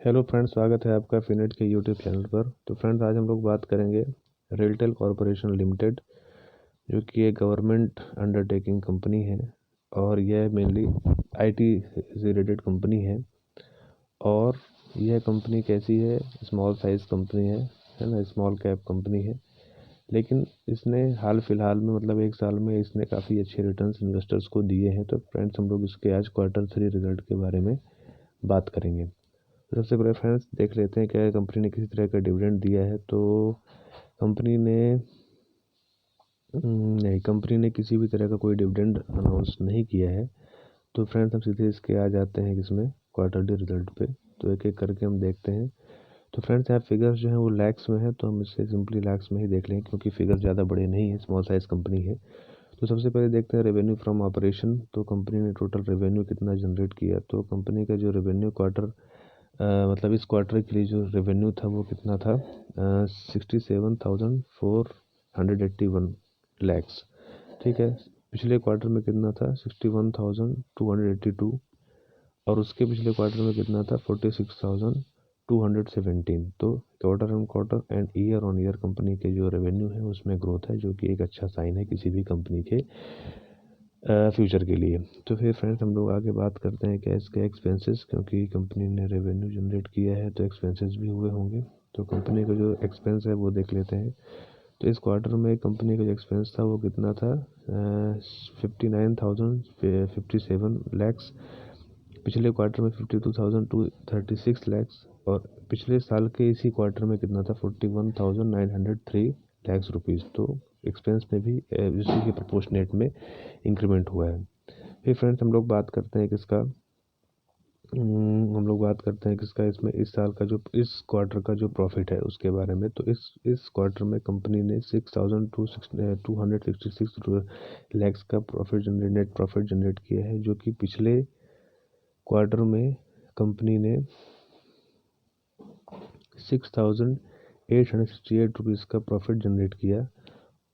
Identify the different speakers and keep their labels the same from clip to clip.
Speaker 1: Hello friends, स्वागत है आपका फिनेट के यूट्यूब चैनल पर। तो फ्रेंड्स, आज हम लोग बात करेंगे रेलटेल कॉरपोरेशन लिमिटेड, जो कि एक गवर्नमेंट अंडरटेकिंग कंपनी है और यह मेनली आईटी रिलेटेड कंपनी है। और यह कंपनी कैसी है? स्मॉल साइज़ कंपनी है ना, स्मॉल कैप कंपनी है। लेकिन इसने हाल फिलहाल में मतलब एक साल में इसने काफ़ी अच्छे रिटर्न्स इन्वेस्टर्स को दिए हैं। तो फ्रेंड्स, हम लोग इसके आज Q3 रिजल्ट के बारे में बात करेंगे। सबसे पहले फ्रेंड्स देख लेते हैं क्या कंपनी ने किसी तरह का डिविडेंड दिया है। तो कंपनी ने नहीं, कंपनी ने किसी भी तरह का कोई डिविडेंड अनाउंस नहीं किया है। तो फ्रेंड्स, हम सीधे इसके आ जाते हैं इसमें क्वार्टरली रिजल्ट पे। तो एक एक करके हम देखते हैं। तो फ्रेंड्स, यहाँ फिगर्स जो है वो लैक्स में है, तो हम इसे सिंपली लैक्स में ही देख लेंगे क्योंकि फिगर ज़्यादा बड़े नहीं है, स्मॉल साइज़ कंपनी है। तो सबसे पहले देखते हैं रेवेन्यू फ्रॉम ऑपरेशन। तो कंपनी ने टोटल रेवेन्यू कितना जनरेट किया। तो कंपनी का जो रेवेन्यू मतलब इस क्वार्टर के लिए जो रेवेन्यू था वो कितना था? 67,481 लैक्स। ठीक है। पिछले क्वार्टर में कितना था? 61,282। और उसके पिछले क्वार्टर में कितना था? 46,217। तो quarter on quarter and year on year company के जो रेवेन्यू है उसमें ग्रोथ है, जो कि एक अच्छा साइन है किसी भी कंपनी के फ्यूचर के लिए। तो फिर फ्रेंड्स, हम लोग आगे बात करते हैं क्या इसके एक्सपेंसेस, क्योंकि कंपनी ने रेवेन्यू जनरेट किया है तो एक्सपेंसेस भी हुए होंगे। तो कंपनी का जो एक्सपेंस है वो देख लेते हैं। तो इस क्वार्टर में कंपनी का जो एक्सपेंस था वो कितना था? 59,057 लैक्स। पिछले क्वार्टर में 52,236 लैक्स। और पिछले साल के इसी क्वार्टर में कितना था? 41,903 लैक्स रुपीज़। तो एक्सपेंस में भी उसी के प्रोपोर्शनेट में इंक्रीमेंट हुआ है। फिर फ्रेंड्स, हम लोग बात करते हैं किसका इसमें इस साल का जो इस क्वार्टर का जो प्रॉफिट है उसके बारे में। तो इस क्वार्टर में कंपनी ने 6,266 लैक्स का नेट प्रॉफिट जनरेट किया है, जो कि पिछले क्वार्टर में कंपनी ने 6,868 रुपीज़ का प्रॉफिट जनरेट किया।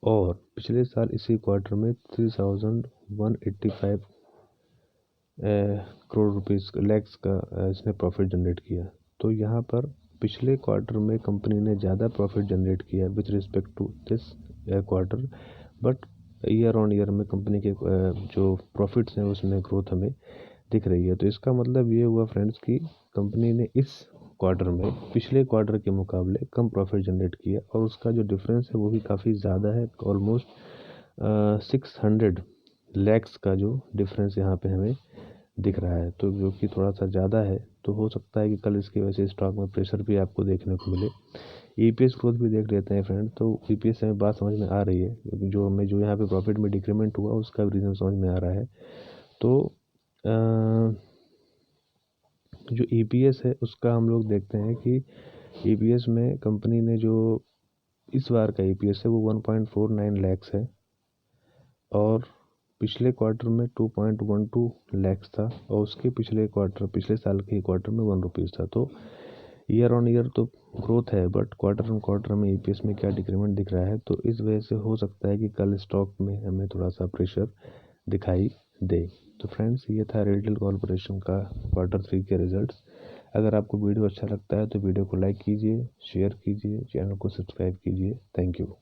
Speaker 1: और पिछले साल इसी क्वार्टर में 3,185 करोड़ रुपीज़ लैक्स का इसने प्रॉफिट जनरेट किया। तो यहाँ पर पिछले क्वार्टर में कंपनी ने ज़्यादा प्रॉफिट जनरेट किया with respect to this quarter. But year on year में कंपनी के जो प्रॉफिट्स हैं उसमें ग्रोथ हमें दिख रही है। तो इसका मतलब ये हुआ फ्रेंड्स कि कंपनी ने इस क्वार्टर में पिछले क्वार्टर के मुकाबले कम प्रॉफिट जनरेट किया और उसका जो डिफरेंस है वो भी काफ़ी ज़्यादा है। ऑलमोस्ट 600 लैक्स का जो डिफरेंस यहाँ पे हमें दिख रहा है, तो जो कि थोड़ा सा ज़्यादा है। तो हो सकता है कि कल इसकी वजह से स्टॉक में प्रेशर भी आपको देखने को मिले। ईपीएस ग्रोथ भी देख लेते हैं फ्रेंड। तो ईपीएस से हमें बात समझ में आ रही है, जो यहाँ पे प्रॉफिट में डिक्रीमेंट हुआ उसका भी रीज़न समझ में आ रहा है। तो जो ईपीएस है उसका हम लोग देखते हैं कि ईपीएस में कंपनी ने जो इस बार का ईपीएस है वो 1.49 लैक्स है। और पिछले क्वार्टर में 2.12 लैक्स था और उसके पिछले साल के क्वार्टर में 1 रुपीज़ था। तो ईयर ऑन ईयर तो ग्रोथ है, बट क्वार्टर ऑन क्वार्टर में ईपीएस में क्या डिक्रीमेंट दिख रहा है। तो इस वजह से हो सकता है कि कल स्टॉक में हमें थोड़ा सा प्रेशर दिखाई दे। तो फ्रेंड्स, ये था रेलटेल कॉर्पोरेशन का Q3 के रिजल्ट्स। अगर आपको वीडियो अच्छा लगता है तो वीडियो को लाइक कीजिए, शेयर कीजिए, चैनल को सब्सक्राइब कीजिए। Thank you.